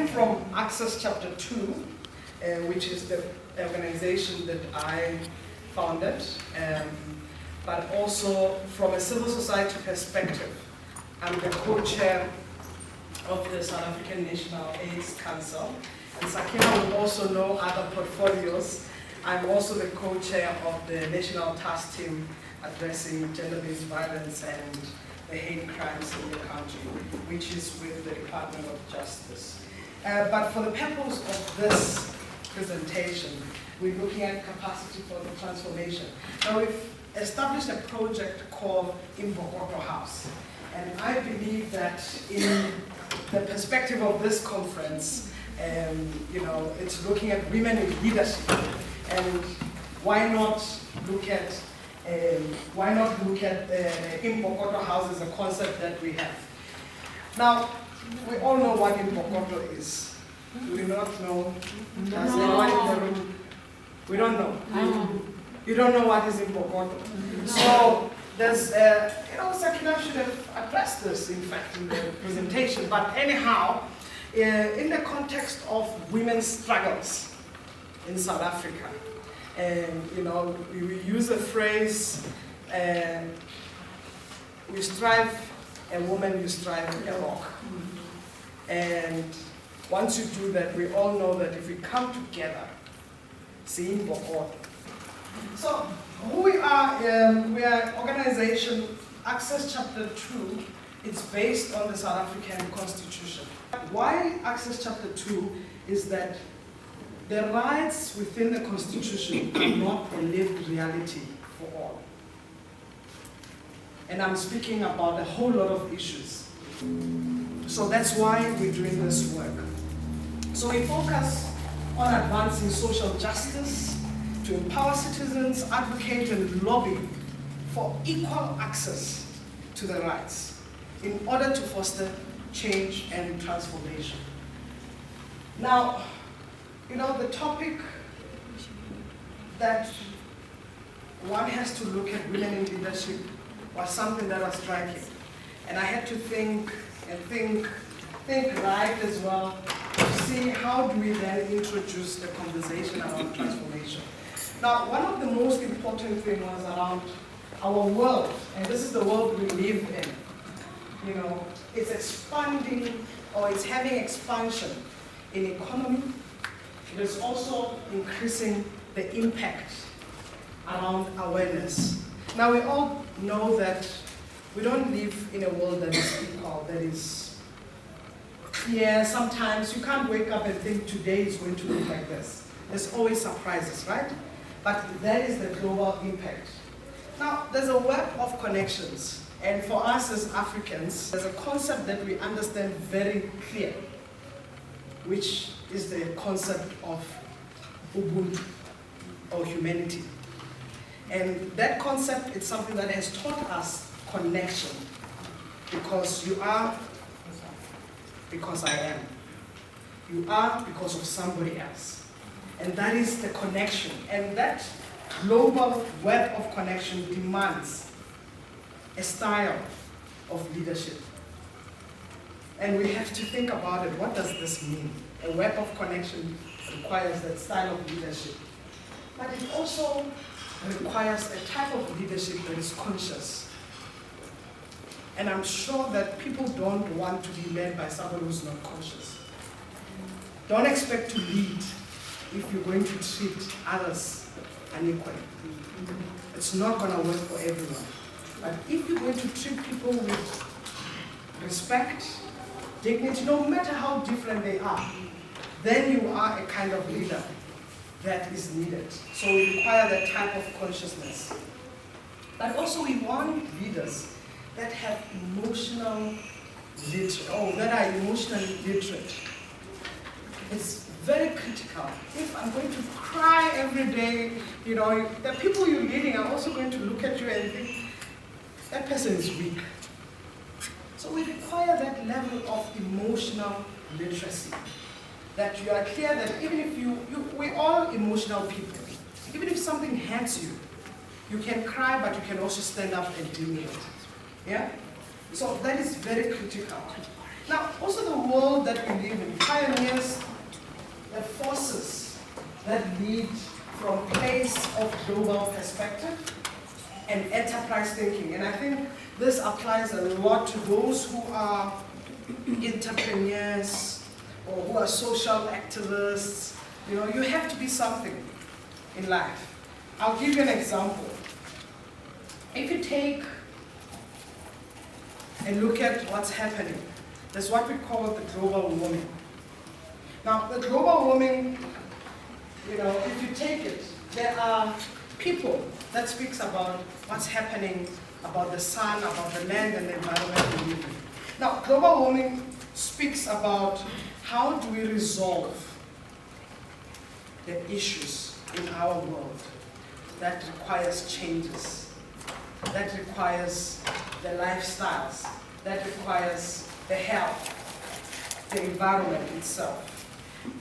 coming from Access Chapter 2, which is the organization that I founded, but also from a civil society perspective. I'm the co-chair of the South African National AIDS Council, and Sakina will also know other portfolios. I'm also the co-chair of the National Task Team addressing gender-based violence and the hate crimes in the country, which is with the Department of Justice. But for the purpose of this presentation, we're looking at capacity for the transformation. Now we've established a project called Imbokodo House. And I believe that in the perspective of this conference, it's looking at women in leadership. And why not look at Imbokodo House as a concept that we have? Now, we all know what Imbokodo is. Do we not know? Does anyone in the room? We don't know. You don't know what is Imbokodo. So there's, Sakina should have addressed this, in fact, in the presentation. But anyhow, in the context of women's struggles in South Africa, we use the phrase, we strive a woman, you strive a rock. And once you do that, we all know that if we come together, seeing Imbokodo. So who we are an organization, Access Chapter 2, it's based on the South African Constitution. Why Access Chapter 2 is that the rights within the Constitution are not a lived reality for all. And I'm speaking about a whole lot of issues. So that's why we're doing this work. So we focus on advancing social justice, to empower citizens, advocate and lobby for equal access to the rights in order to foster change and transformation. Now, the topic that one has to look at women in leadership was something that was striking. And I had to think right as well to see how do we then introduce the conversation around transformation. Now, one of the most important things was around our world, and this is the world we live in. It's expanding, or it's having expansion in economy. It is also increasing the impact around awareness. Now, we all know that we don't live in a world that is equal, that is clear. Sometimes you can't wake up and think today is going to look like this. There's always surprises, right? But that is the global impact. Now, there's a web of connections. And for us as Africans, there's a concept that we understand very clear, which is the concept of Ubuntu, or humanity. And that concept is something that has taught us connection. Because you are, because I am. You are because of somebody else. And that is the connection. And that global web of connection demands a style of leadership. And we have to think about it. What does this mean? A web of connection requires that style of leadership. But it also requires a type of leadership that is conscious. And I'm sure that people don't want to be led by someone who's not conscious. Don't expect to lead if you're going to treat others unequally. It's not going to work for everyone. But if you're going to treat people with respect, dignity, no matter how different they are, then you are a kind of leader that is needed. So we require that type of consciousness. But also we want leaders that have emotional literacy, that are emotionally literate. It's very critical. If I'm going to cry every day, the people you're leading are also going to look at you and think, that person is weak. So we require that level of emotional literacy. That you are clear that even if we're all emotional people. Even if something hurts you, you can cry, but you can also stand up and deal with it. Yeah? So that is very critical. Now, also the world that we live in pioneers the forces that lead from a place of global perspective and enterprise thinking. And I think this applies a lot to those who are entrepreneurs or who are social activists. You know, you have to be something in life. I'll give you an example. If you take and look at what's happening, there's what we call the global warming. Now, the global warming, you know, if you take it, there are people that speaks about what's happening, about the sun, about the land and the environment we live in. Now, global warming speaks about how do we resolve the issues in our world that requires changes, that requires the lifestyles, that requires the health, the environment itself.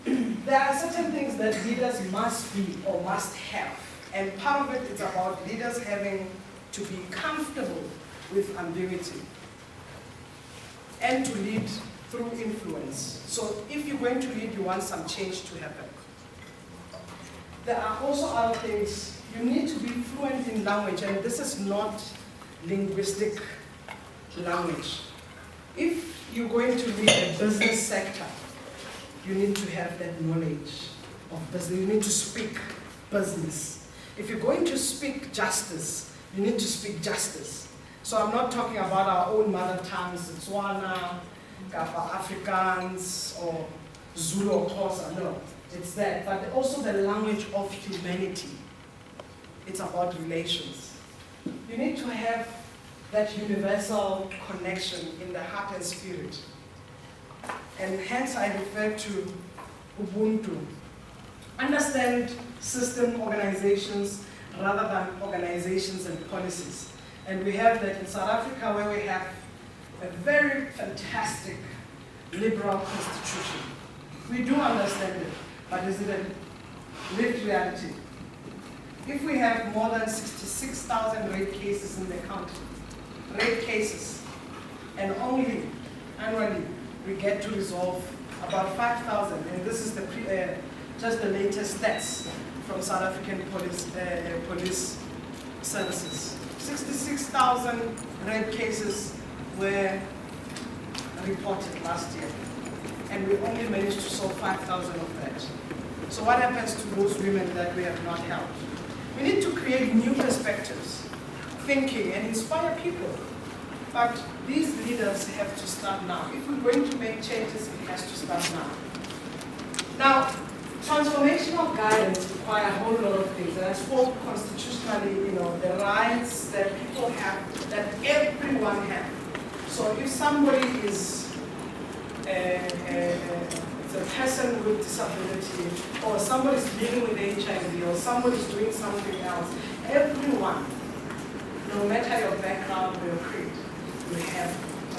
There are certain things that leaders must be or must have, and part of it is about leaders having to be comfortable with ambiguity and to lead through influence. So if you're going to lead, you want some change to happen. There are also other things. You need to be fluent in language, and this is not linguistic language. If you're going to lead a business sector, you need to have that knowledge of business. You need to speak business. If you're going to speak justice, you need to speak justice. So I'm not talking about our own mother tongues, Tswana, Kapa Afrikaans, or Zulu or Xhosa. No, it's that. But also the language of humanity. It's about relations. You need to have that universal connection in the heart and spirit. And hence I refer to Ubuntu. Understand system organizations rather than organizations and policies. And we have that in South Africa, where we have a very fantastic liberal constitution. We do understand it, but is it a lived reality? If we have more than 66,000 rape cases in the country, rape cases, and only annually we get to resolve about 5,000, and this is the just the latest stats from South African police services. 66,000 rape cases were reported last year, and we only managed to solve 5,000 of that. So what happens to those women that we have not helped? We need to create new perspectives, thinking, and inspire people. But these leaders have to start now. If we're going to make changes, it has to start now. Now, transformational guidance require a whole lot of things. And I spoke constitutionally, you know, the rights that people have, that everyone has. So if somebody is a person with disability, or somebody's dealing with HIV, or somebody's doing something else, everyone, no matter your background or your creed, you have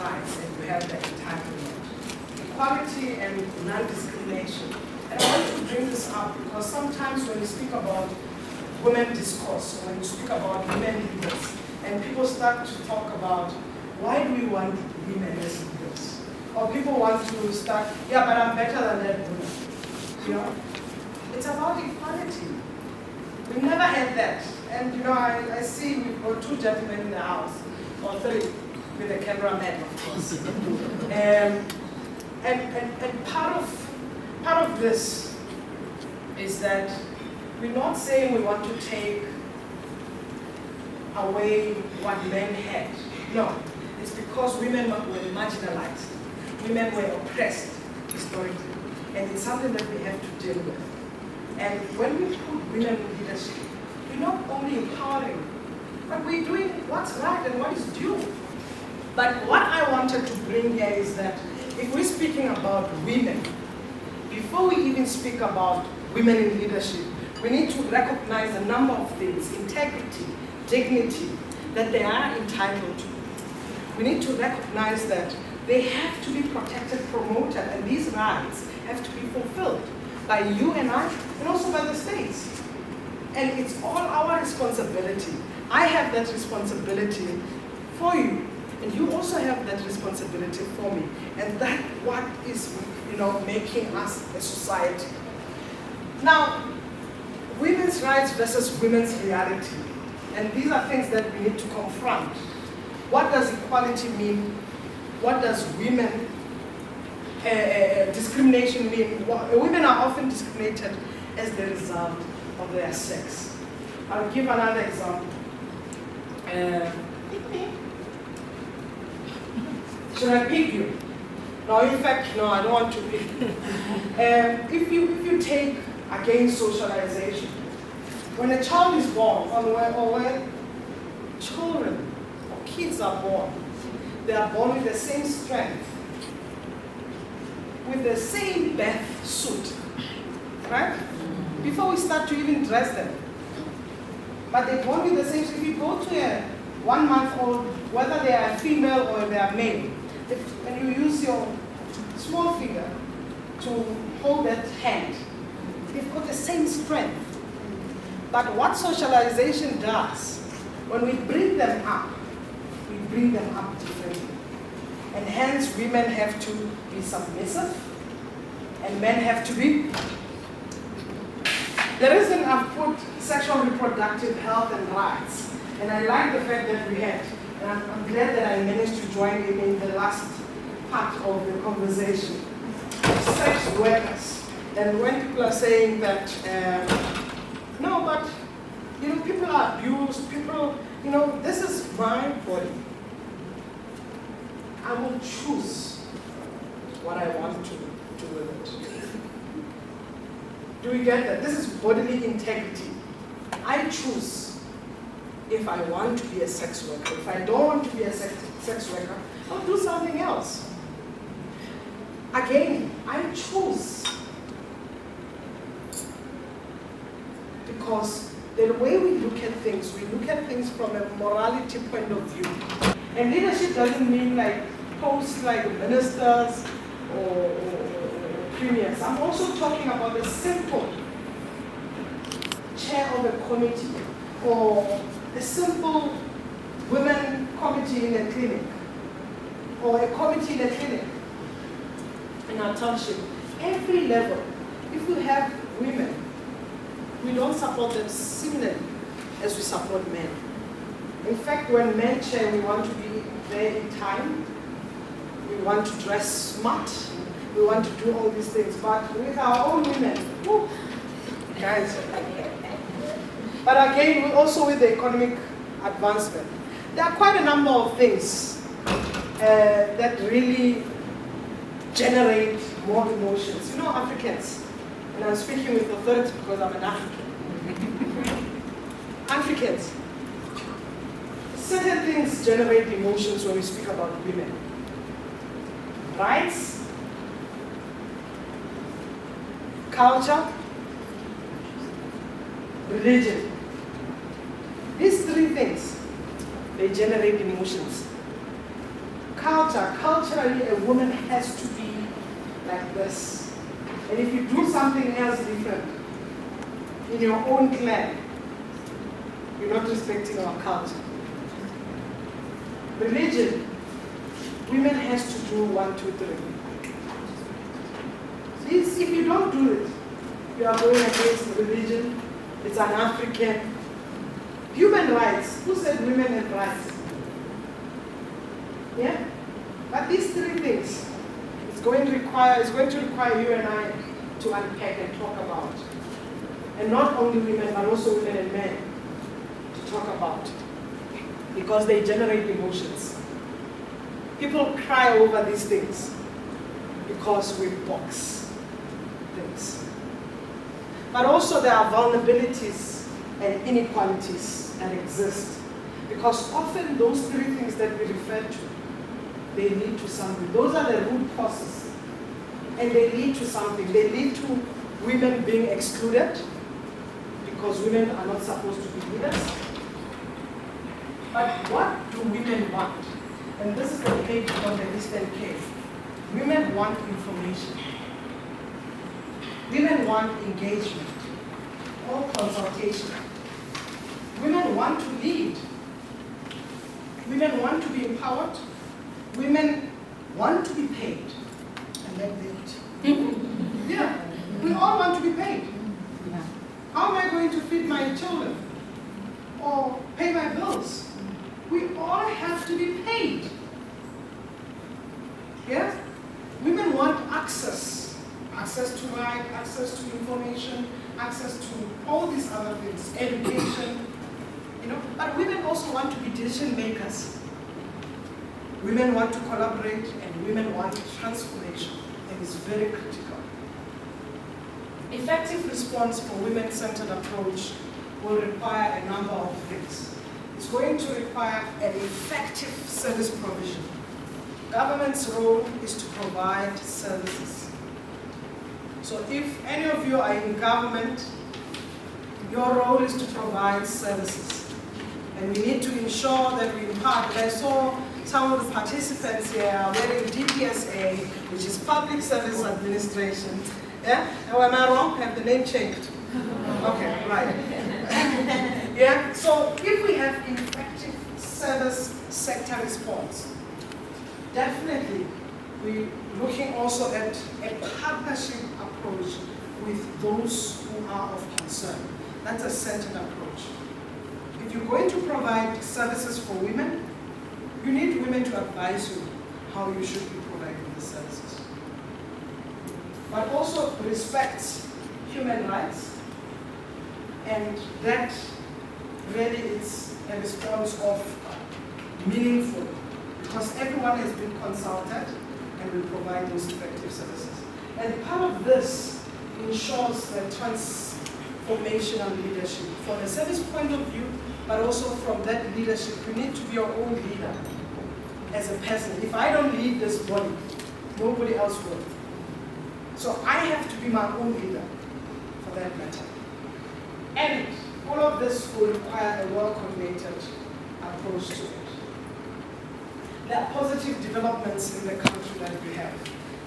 rights and you have that entitlement. Equality and non-discrimination. And I want to bring this up because sometimes when you speak about women discourse, or when you speak about women leaders, and people start to talk about why do we want women as leaders? Or people want to start, yeah, but I'm better than that woman. You know? It's about equality. We never had that. And you know, I see we've got two gentlemen in the house, or three, with a cameraman, of course. And part of this is that we're not saying we want to take away what men had. No, it's because women were marginalized. Women were oppressed historically. And it's something that we have to deal with. And when we put women in leadership, we're not only empowering, but we're doing what's right and what is due. But what I wanted to bring here is that if we're speaking about women, before we even speak about women in leadership, we need to recognize a number of things: integrity, dignity, that they are entitled to. We need to recognize that they have to be protected, promoted, and these rights have to be fulfilled by you and I, and also by the states. And it's all our responsibility. I have that responsibility for you And you also have that responsibility for me. And that's what is, making us a society. Now, women's rights versus women's reality. And these are things that we need to confront. What does equality mean? What does women discrimination mean? Women are often discriminated as the result of their sex. I'll give another example. Should I pick you? No, in fact, no, I don't want to pick you. If you take, again, socialization, when a child is born, or when children or kids are born, they are born with the same strength, with the same birth suit, right? Before we start to even dress them. But they're born with the same suit. If you go to a 1-month-old, whether they are female or they are male, when you use your small finger to hold that hand, they've got the same strength. But what socialization does, when we bring them up differently. And hence, women have to be submissive, and men have to be. The reason I've put sexual reproductive health and rights, and I like the fact that we had, and I'm glad that I managed to join in the last part of the conversation, sex workers. And when people are saying that, no, but, people are abused, people, this is my body. I will choose what I want to do with it. Do we get that? This is bodily integrity. I choose if I want to be a sex worker. If I don't want to be a sex worker, I'll do something else. Again, I choose. Because the way we look at things from a morality point of view. And leadership doesn't mean like posts like ministers or premiers. I'm also talking about a simple chair of a committee or a simple women committee in a clinic or a committee in a clinic in our township. Every level, if we have women, we don't support them similarly as we support men. In fact, when men chair, we want to be there in time. We want to dress smart. We want to do all these things. But with our own women, whoo, guys. But again, also with the economic advancement, there are quite a number of things that really generate more emotions. Africans, and I'm speaking with authority because I'm an African. Africans, certain things generate emotions when we speak about women. Rights, culture, religion. These three things, they generate emotions. Culturally, a woman has to be like this. And if you do something else different in your own clan, you're not respecting our culture. Religion, women has to do 1, 2, 3. If you don't do it, you are going against religion. It's an African. Human rights. Who said women have rights? Yeah? But these three things, it's going to require you and I to unpack and talk about. And not only women, but also women and men to talk about. Because they generate emotions. People cry over these things because we box things. But also there are vulnerabilities and inequalities that exist. Because often those three things that we refer to, they lead to something. Those are the root causes. And they lead to something. They lead to women being excluded because women are not supposed to be leaders. But what do women want? And this is the page on the Eastern Cape. Women want information. Women want engagement or consultation. Women want to lead. Women want to be empowered. women want to be paid, and then they eat. Yeah, we all want to be paid. How am I going to feed my children or pay my bills? We all have to be paid. Yeah? Women want access. Access to right, access to information, access to all these other things, education, you know. But women also want to be decision makers. Women want to collaborate, and women want transformation, and it's very critical. Effective response for women-centered approach will require a number of things. It's going to require an effective service provision. Government's role is to provide services. So if any of you are in government, your role is to provide services. And we need to ensure that we impart. I saw some of the participants here are wearing DPSA, which is Public Service Administration. Yeah? Oh, am I wrong? Have the name changed? Okay, right. Yeah? So if we have effective service sector response, definitely we're looking also at a partnership approach with those who are of concern. That's a centered approach. If you're going to provide services for women, you need women to advise you how you should be providing the services. But also respects human rights, and that really is a response of meaningful, because everyone has been consulted and will provide those effective services. And part of this ensures the transformational leadership from a service point of view, but also from that leadership. You need to be your own leader as a person. If I don't lead this body, nobody else will. So I have to be my own leader for that matter. And all of this will require a well-coordinated approach to it. There are positive developments in the country that we have.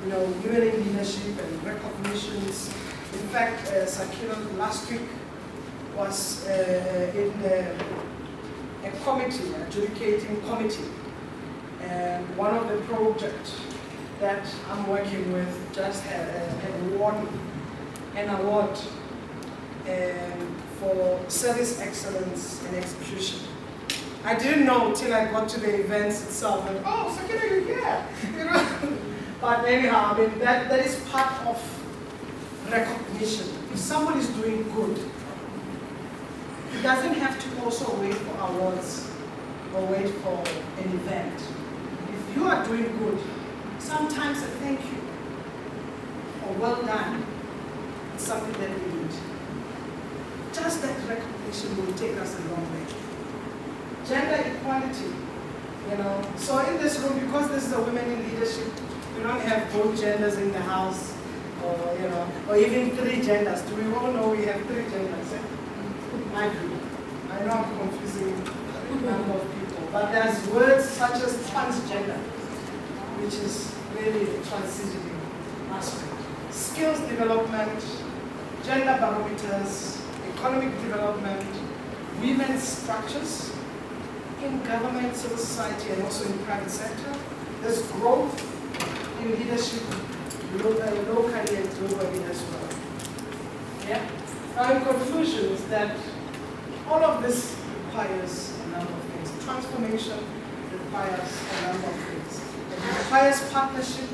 You know, women in leadership and recognitions. In fact, Sakina last week was in a committee, adjudicating committee. And one of the projects that I'm working with just had an award for service excellence and execution. I didn't know till I got to the events itself, and oh, Sakina, you're here, you know. But anyhow, I mean that is part of recognition. If someone is doing good, it doesn't have to also wait for awards or wait for an event. If you are doing good, sometimes a thank you or well done is something that we need. Just that recognition will take us a long way. Gender equality, you know. So in this room, because this is a women in leadership, we don't have both genders in the house, or you know, or even three genders. Do we all know we have three genders? Eh? I do. I know I'm confusing a number of people, but there's words such as transgender, which is really the transitioning aspect. Skills development, gender barometers, economic development, women's structures in government, civil society, and also in private sector. There's growth in leadership locally and globally as well. Yeah? Now, in conclusion, is that all of this requires a number of things. Transformation requires a number of things. It requires partnership,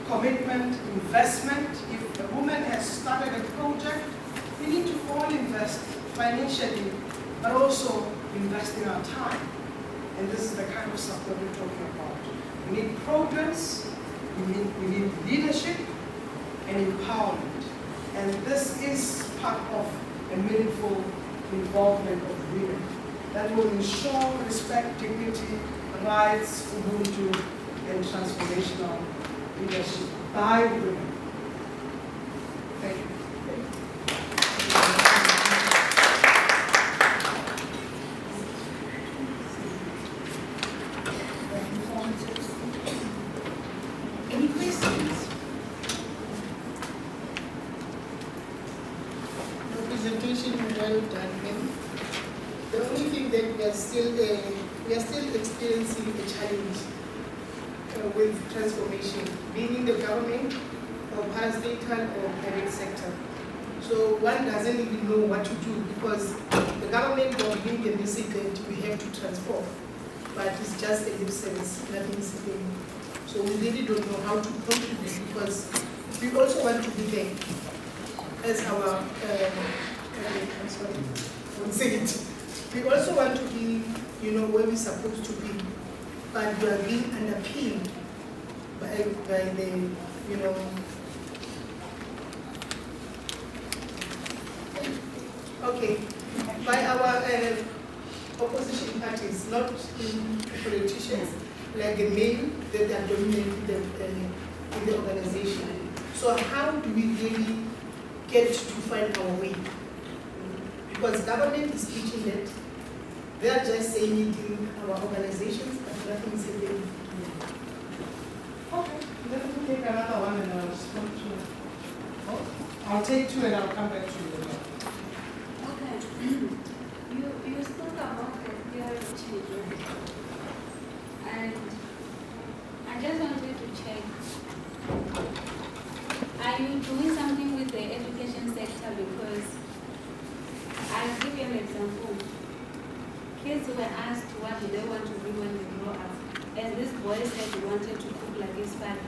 commitment, investment. If a woman has started a project, we need to all invest financially, but also invest in our time. And this is the kind of support we're talking about. We need programs, we need leadership and empowerment. And this is part of a meaningful involvement of women that will ensure respect, dignity, rights, Ubuntu, and transformational leadership by women. Thank you. Any questions? The presentation well done, ma'am. The only thing that we are still experiencing a challenge with transformation, being in the government or parastatal or private sector. So one doesn't even know what to do because the government will bring the message that we have to transform, but it's just a lip service, nothing is happening. So we really don't know how to contribute because we also want to be there as our, I'm sorry, I won't say it. We also want to be, where we're supposed to be, but we are being underpinned by the, okay, by our opposition parties, not politicians, like the men that are dominating in the organization. So how do we really get to find our way? Because government is teaching that. They are just saying it in our organizations, but nothing is happening. Okay, let me take another one and I'll respond to it. Oh, I'll take two and I'll come back to you. Okay. You spoke about the fear of children. And I just wanted to check. Are you doing something with the education sector? Because I'll give you an example. Kids were asked what do they want to be when they grow up. And this boy said he wanted to cook like his father.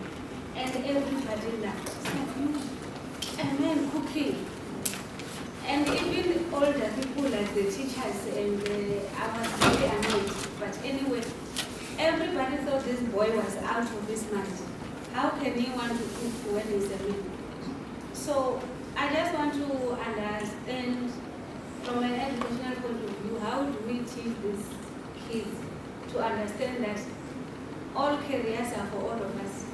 And everybody laughed. It's like, a man cooking. And even older people like the teachers and I was really annoyed. But anyway, everybody thought this boy was out of his mind. How can he want to cook when he's a man? So I just want to understand from an educational point of view, how do we teach these kids to understand that all careers are for all of us,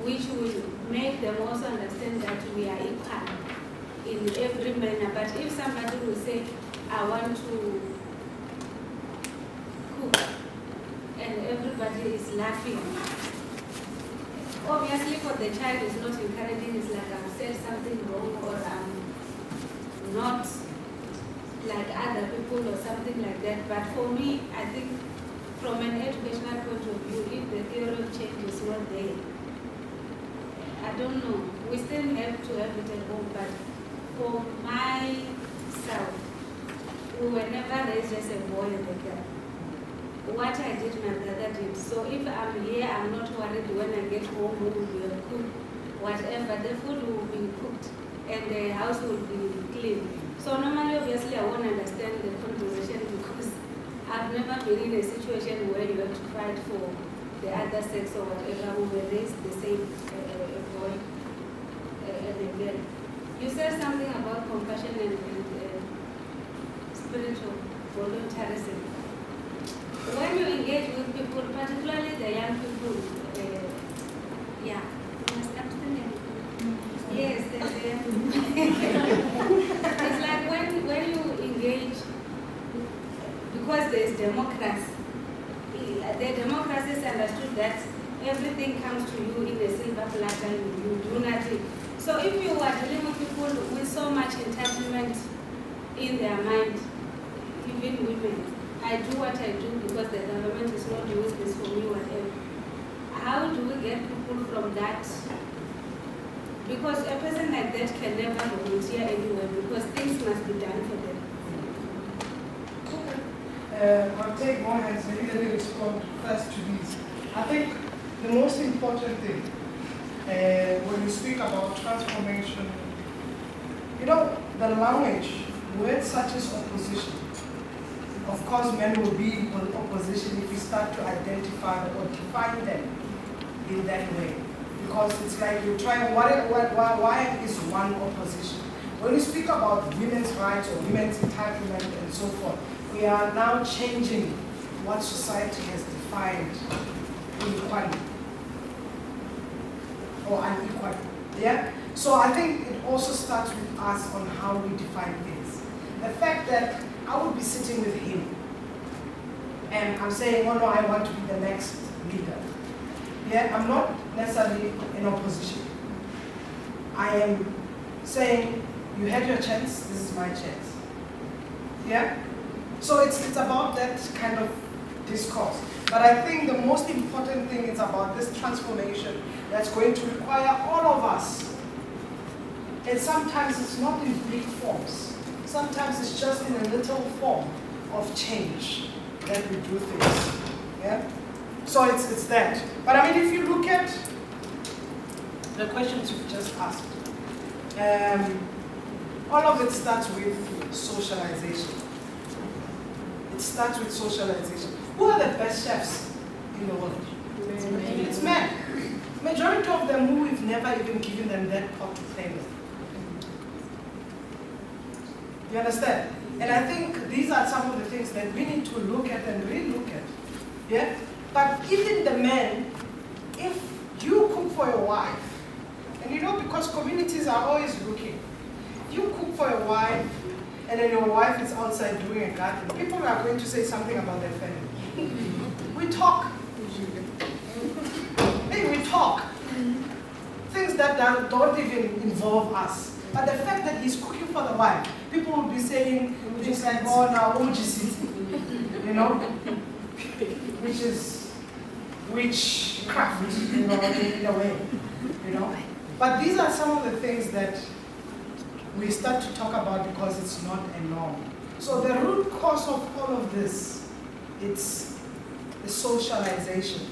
which will make them also understand that we are equal in every manner. But if somebody will say, I want to cook, and everybody is laughing, obviously for the child it's not encouraging, it's like I've said something wrong or I'm not like other people or something like that. But for me, I think from an educational point of view, if the theory of change is not there, I don't know. We still have to have it at home, but for myself, we were never raised as a boy and a girl. What I did, my brother did. So if I'm here, I'm not worried when I get home, we will be cooked, whatever. The food will be cooked and the house will be clean. So normally, obviously, I won't understand the conversation because I've never been in a situation where you have to fight for the other sex or whatever. We were raised the same, a boy and a girl. You said something about compassion and spiritual voluntarism. When you engage with people, particularly the young people, yeah, you must understand. Yes, it's like when you engage, because there is democracy. The democracy is understood that everything comes to you in a silver platter, you do nothing. So if you are dealing with people with so much entitlement in their mind, even women, I do what I do because the government is not doing this for me, whatever. How do we get people from that? Because a person like that can never volunteer anywhere because things must be done for them. I'll take more hands. Maybe let me respond first to these. I think the most important thing when you speak about transformation, the language, words such as opposition. Of course, men will be in opposition if we start to identify or define them in that way. Because it's like you try, why is one opposition? When we speak about women's rights or women's entitlement and so forth, we are now changing what society has defined inequality or unequality. Yeah? So I think it also starts with us on how we define things. The fact that I would be sitting with him and I'm saying, oh no, I want to be the next leader. Yeah, I'm not necessarily in opposition. I am saying, you had your chance, this is my chance. Yeah? So it's about that kind of discourse. But I think the most important thing is about this transformation that's going to require all of us. And sometimes it's not in big forms. Sometimes it's just in a little form of change that we do things. Yeah? So it's that. But I mean, if you look at the questions you've just asked, all of it starts with socialization. It starts with socialization. Who are the best chefs in the world? It's men. Majority of them who we've never even given them that pot to play with. You understand? And I think these are some of the things that we need to look at and re-look at. Yeah? But even the men, if you cook for your wife, and you know, because communities are always looking, if you cook for your wife, and then your wife is outside doing a garden, people are going to say something about their family. We talk. Hey, we talk. Things that don't even involve us. But the fact that he's cooking for the wife, people will be saying things like, oh, now, you know, which is witchcraft, you know, in a way, you know. But these are some of the things that we start to talk about because it's not a norm. So the root cause of all of this, it's the socialization.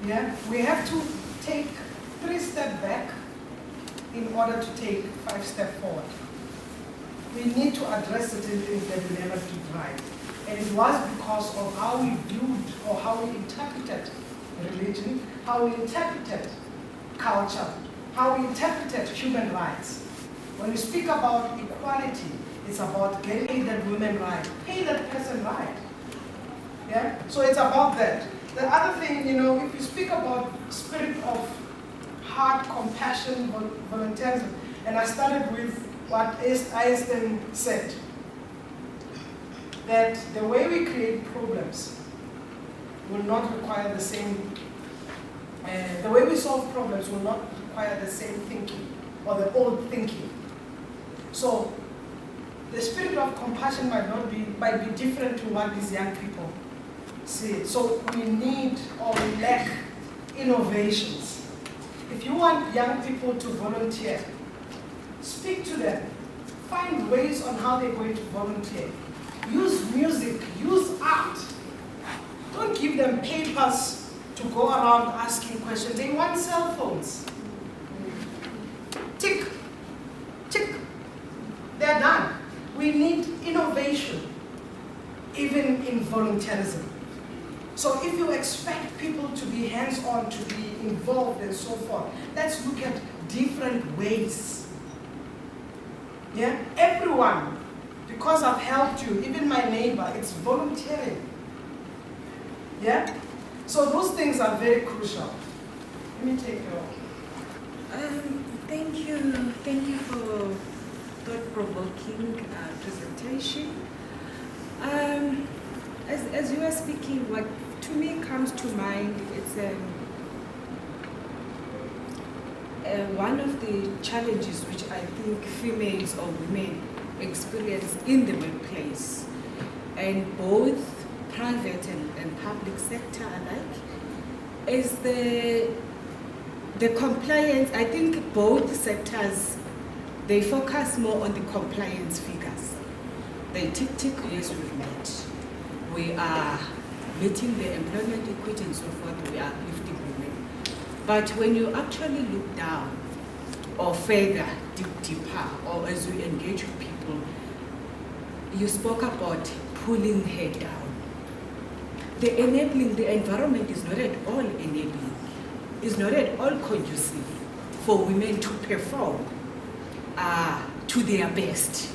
Yeah, we have to take 3 steps back in order to take 5 steps forward. We need to address certain things that we never did right. And it was because of how we viewed or how we interpreted religion, how we interpreted culture, how we interpreted human rights. When we speak about equality, it's about getting that women right, pay that person right. Yeah? So it's about that. The other thing, you know, if you speak about spirit of heart, compassion, volunteerism, and I started with what Einstein said, that the way we create problems will not require the same, the way we solve problems will not require the same thinking or the old thinking. So the spirit of compassion might be different to what these young people see. So we need or we lack innovations. If you want young people to volunteer, speak to them. Find ways on how they're going to volunteer. Use music, use art. Don't give them papers to go around asking questions. They want cell phones. Tick, tick. They're done. We need innovation, even in volunteerism. So if you expect people to be hands-on, to be involved and so forth, let's look at different ways. Yeah? Everyone, because I've helped you, even my neighbor, it's volunteering. Yeah? So those things are very crucial. Let me take your... Thank you for thought-provoking presentation. As you were speaking, what to me comes to mind, it's one of the challenges which I think females or women experience in the workplace, and both private and public sector alike, is the compliance. I think both sectors, they focus more on the compliance figures. They tick, yes, we've met. We are meeting the employment equity and so forth, we are lifting women. But when you actually look down, or further, deeper, or as we engage with people, you spoke about pulling her down. The enabling, the environment is not at all enabling, is not at all conducive for women to perform to their best.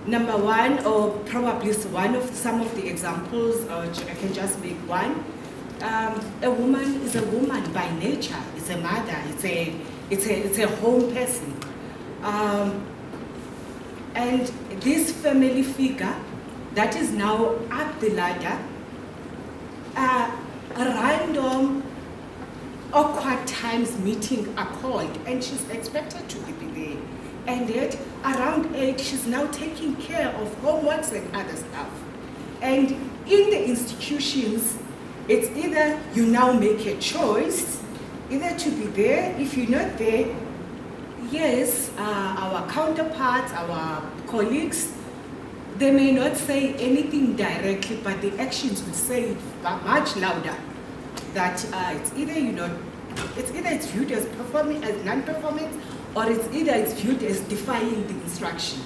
Number one, or probably some of the examples, I can just make one. A woman is a woman by nature. It's a mother. It's a home person. And this family figure that is now up the ladder, a random, awkward times meeting are called, and she's expected to be there. And yet, around 8, she's now taking care of homeworks and other stuff. And in the institutions, it's either you now make a choice, either to be there. If you're not there, yes, our counterparts, our colleagues, they may not say anything directly, but the actions will say it much louder. That it's either it's viewed as performing as non-performance, or it's viewed as defying the instructions.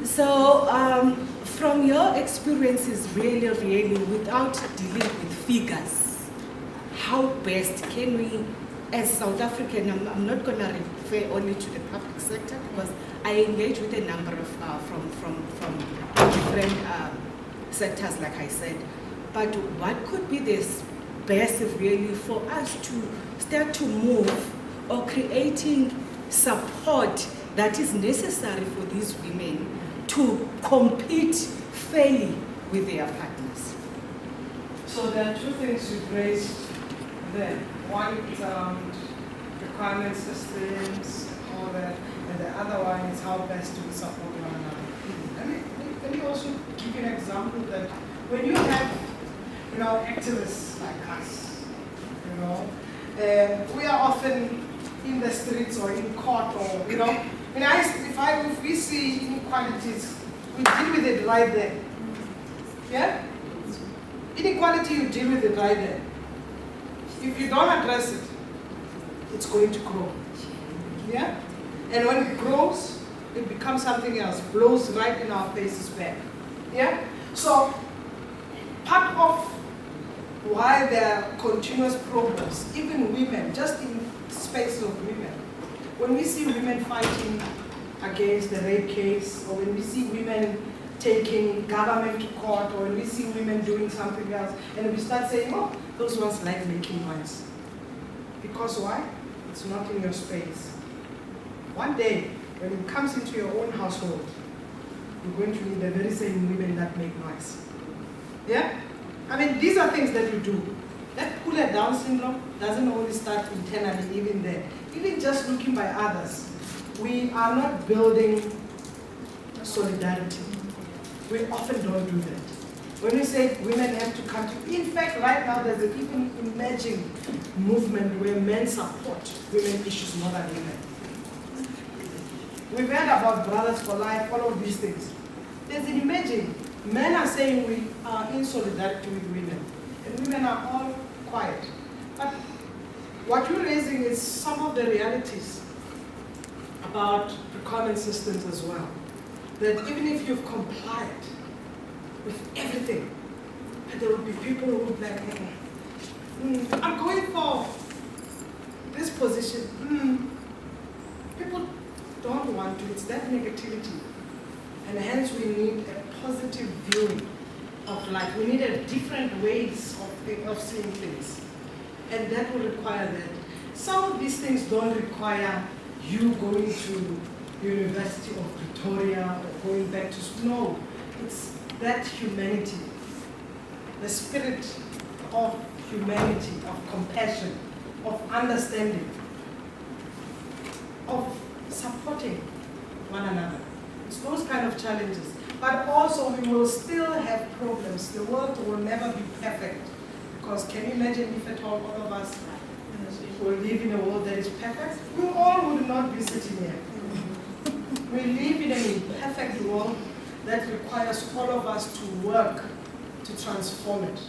So from your experiences, really, without dealing with figures, how best can we, as South African, I'm not going to refer only to the public sector, because I engage with a number of from different sectors, like I said. But what could be this best really for us to start to move, or creating support that is necessary for these women to compete fairly with their partners? So there are two things you've raised there. One is requirement systems, all that, and the other one is how best to support one another. Let me also give you an example that when you have, activists like us, we are often in the streets or in court, or if we see inequalities, we deal with it right there. Yeah? Inequality, you deal with it right there. If you don't address it, it's going to grow. Yeah? And when it grows, it becomes something else, blows right in our faces back. Yeah? So, part of why there are continuous problems, even women, just in space of women, when we see women fighting against the rape case, or when we see women taking government to court, or when we see women doing something else, and we start saying, oh, those ones like making noise. Because why? It's not in your space. One day, when it comes into your own household, you're going to need the very same women that make noise. Yeah? These are things that you do. That pull down syndrome doesn't only start internally, even there. Even just looking by others, we are not building solidarity. We often don't do that. When we say women have to come to, in fact, right now there's an even emerging movement where men support women issues more than women. We've heard about Brothers for Life, all of these things. There's an emerging. Men are saying we are in solidarity with women, and women are all quiet. But what you're raising is some of the realities about procurement systems as well. That even if you've complied with everything, there will be people who would be like, I'm going for this position. People don't want to. It's that negativity. And hence we need a positive view of life. We need a different ways of seeing things. And that will require that. Some of these things don't require you going to University of Pretoria or going back to school. No, it's that humanity, the spirit of humanity, of compassion, of understanding, of supporting one another. It's those kind of challenges. But also we will still have problems. The world will never be perfect. Because can you imagine if at all of us will live in a world that is perfect? We all would not be sitting here. We live in an imperfect world that requires all of us to work to transform it.